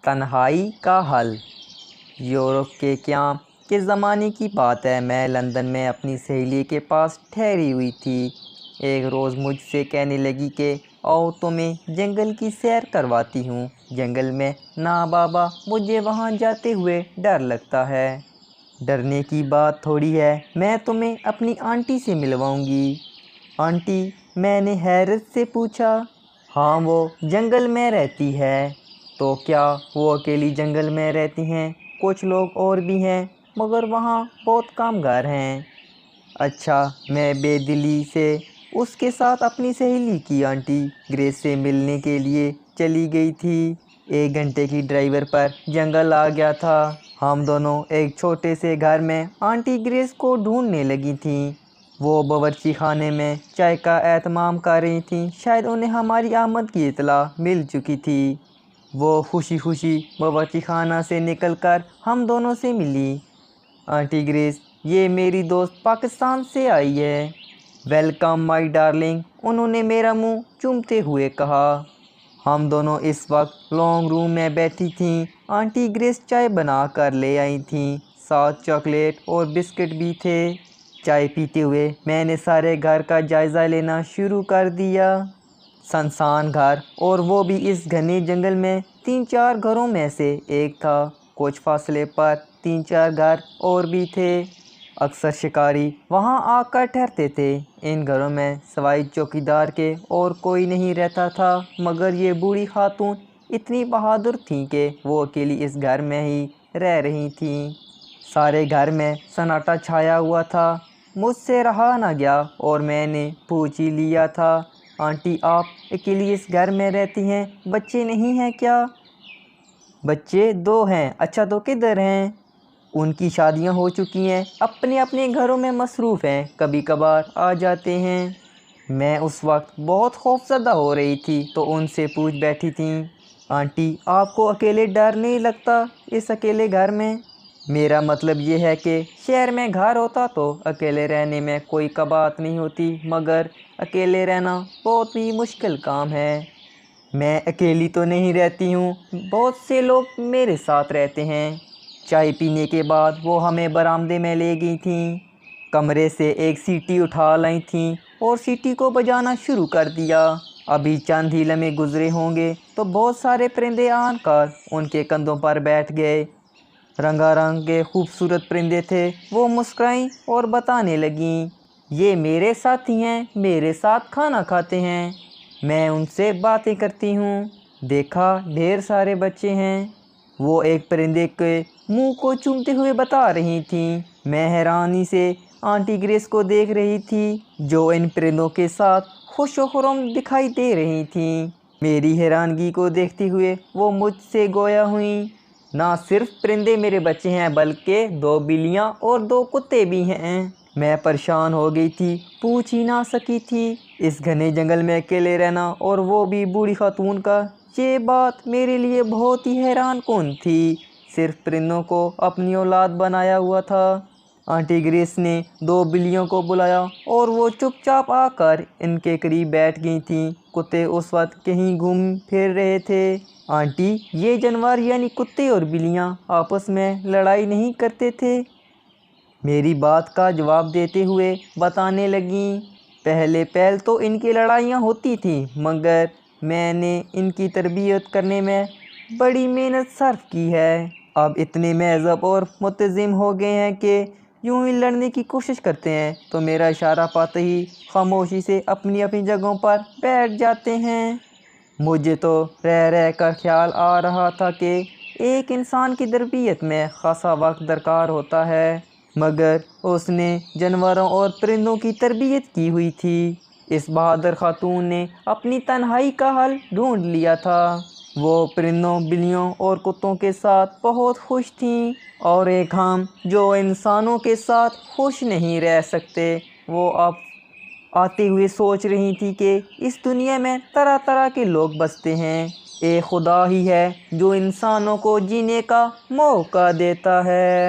تنہائی کا حل۔ یورپ کے قیام کے زمانے کی بات ہے۔ میں لندن میں اپنی سہیلی کے پاس ٹھہری ہوئی تھی۔ ایک روز مجھ سے کہنے لگی کہ آؤ تمہیں جنگل کی سیر کرواتی ہوں۔ جنگل میں؟ نہ بابا، مجھے وہاں جاتے ہوئے ڈر لگتا ہے۔ ڈرنے کی بات تھوڑی ہے، میں تمہیں اپنی آنٹی سے ملواؤں گی۔ آنٹی؟ میں نے حیرت سے پوچھا۔ ہاں، وہ جنگل میں رہتی ہے۔ تو کیا وہ اکیلی جنگل میں رہتی ہیں؟ کچھ لوگ اور بھی ہیں، مگر وہاں بہت کم گھر ہیں۔ اچھا۔ میں بے دلی سے اس کے ساتھ اپنی سہیلی کی آنٹی گریس سے ملنے کے لیے چلی گئی تھی۔ 1 گھنٹے کی ڈرائیو پر جنگل آ گیا تھا۔ ہم دونوں ایک چھوٹے سے گھر میں آنٹی گریس کو ڈھونڈنے لگی تھیں۔ وہ باورچی خانے میں چائے کا اہتمام کر رہی تھیں۔ شاید انہیں ہماری آمد کی اطلاع مل چکی تھی۔ وہ خوشی خوشی باورچی خانہ سے نکل کر ہم دونوں سے ملی۔ آنٹی گریس، یہ میری دوست پاکستان سے آئی ہے۔ ویلکم مائی ڈارلنگ، انہوں نے میرا منہ چومتے ہوئے کہا۔ ہم دونوں اس وقت لانگ روم میں بیٹھی تھیں۔ آنٹی گریس چائے بنا کر لے آئی تھیں، ساتھ چاکلیٹ اور بسکٹ بھی تھے۔ چائے پیتے ہوئے میں نے سارے گھر کا جائزہ لینا شروع کر دیا۔ سنسان گھر، اور وہ بھی اس گھنے جنگل میں 3-4 گھروں میں سے ایک تھا۔ کچھ فاصلے پر 3-4 گھر اور بھی تھے۔ اکثر شکاری وہاں آ کر ٹھہرتے تھے۔ ان گھروں میں سوائے چوکیدار کے اور کوئی نہیں رہتا تھا، مگر یہ بوڑھی خاتون اتنی بہادر تھیں کہ وہ اکیلی اس گھر میں ہی رہ رہی تھیں۔ سارے گھر میں سناٹا چھایا ہوا تھا۔ مجھ سے رہا نہ گیا اور میں نے پوچھ ہی لیا تھا، آنٹی آپ اکیلی اس گھر میں رہتی ہیں، بچے نہیں ہیں کیا؟ بچے 2 ہیں۔ اچھا، تو کدھر ہیں؟ ان کی شادیاں ہو چکی ہیں، اپنے اپنے گھروں میں مصروف ہیں، کبھی کبھار آ جاتے ہیں۔ میں اس وقت بہت خوف زدہ ہو رہی تھی تو ان سے پوچھ بیٹھی تھیں، آنٹی آپ کو اکیلے ڈر نہیں لگتا اس اکیلے گھر میں؟ میرا مطلب یہ ہے کہ شہر میں گھر ہوتا تو اکیلے رہنے میں کوئی قباحت نہیں ہوتی، مگر اکیلے رہنا بہت ہی مشکل کام ہے۔ میں اکیلی تو نہیں رہتی ہوں، بہت سے لوگ میرے ساتھ رہتے ہیں۔ چائے پینے کے بعد وہ ہمیں برآمدے میں لے گئی تھیں۔ کمرے سے ایک سیٹی اٹھا لائی تھیں اور سیٹی کو بجانا شروع کر دیا۔ ابھی چند ہی لمحے گزرے ہوں گے تو بہت سارے پرندے آن کر ان کے کندھوں پر بیٹھ گئے۔ رنگا رنگ کے خوبصورت پرندے تھے۔ وہ مسکرائیں اور بتانے لگیں، یہ میرے ساتھی ہیں، میرے ساتھ کھانا کھاتے ہیں، میں ان سے باتیں کرتی ہوں۔ دیکھا، ڈھیر سارے بچے ہیں، وہ ایک پرندے کے منہ کو چومتے ہوئے بتا رہی تھیں۔ میں حیرانی سے آنٹی گریس کو دیکھ رہی تھی جو ان پرندوں کے ساتھ خوش و خرم دکھائی دے رہی تھیں۔ میری حیرانگی کو دیکھتے ہوئے وہ مجھ سے گویا ہوئیں، نہ صرف پرندے میرے بچے ہیں بلکہ 2 بلیاں اور 2 کتے بھی ہیں۔ میں پریشان ہو گئی تھی، پوچھ ہی نہ سکی تھی۔ اس گھنے جنگل میں اکیلے رہنا اور وہ بھی بوڑھی خاتون کا، یہ بات میرے لیے بہت ہی حیران کن تھی۔ صرف پرندوں کو اپنی اولاد بنایا ہوا تھا۔ آنٹی گریس نے 2 بلیوں کو بلایا اور وہ چپ چاپ آ کر ان کے قریب بیٹھ گئی تھیں۔ کتے اس وقت کہیں گھوم پھر رہے تھے۔ آنٹی، یہ جانور یعنی کتے اور بلیاں آپس میں لڑائی نہیں کرتے تھے؟ میری بات کا جواب دیتے ہوئے بتانے لگیں، پہلے تو ان کی لڑائیاں ہوتی تھیں، مگر میں نے ان کی تربیت کرنے میں بڑی محنت صرف کی ہے۔ اب اتنے مہذب اور متزن ہو گئے ہیں کہ یوں ہی لڑنے کی کوشش کرتے ہیں تو میرا اشارہ پاتے ہی خاموشی سے اپنی اپنی جگہوں پر بیٹھ جاتے ہیں۔ مجھے تو رہ رہ کر خیال آ رہا تھا کہ ایک انسان کی تربیت میں خاصا وقت درکار ہوتا ہے، مگر اس نے جانوروں اور پرندوں کی تربیت کی ہوئی تھی۔ اس بہادر خاتون نے اپنی تنہائی کا حل ڈھونڈ لیا تھا۔ وہ پرندوں، بلیوں اور کتوں کے ساتھ بہت خوش تھیں، اور ایک ہم جو انسانوں کے ساتھ خوش نہیں رہ سکتے۔ وہ اب آتے ہوئے سوچ رہی تھی کہ اس دنیا میں طرح طرح کے لوگ بستے ہیں، ایک خدا ہی ہے جو انسانوں کو جینے کا موقع دیتا ہے۔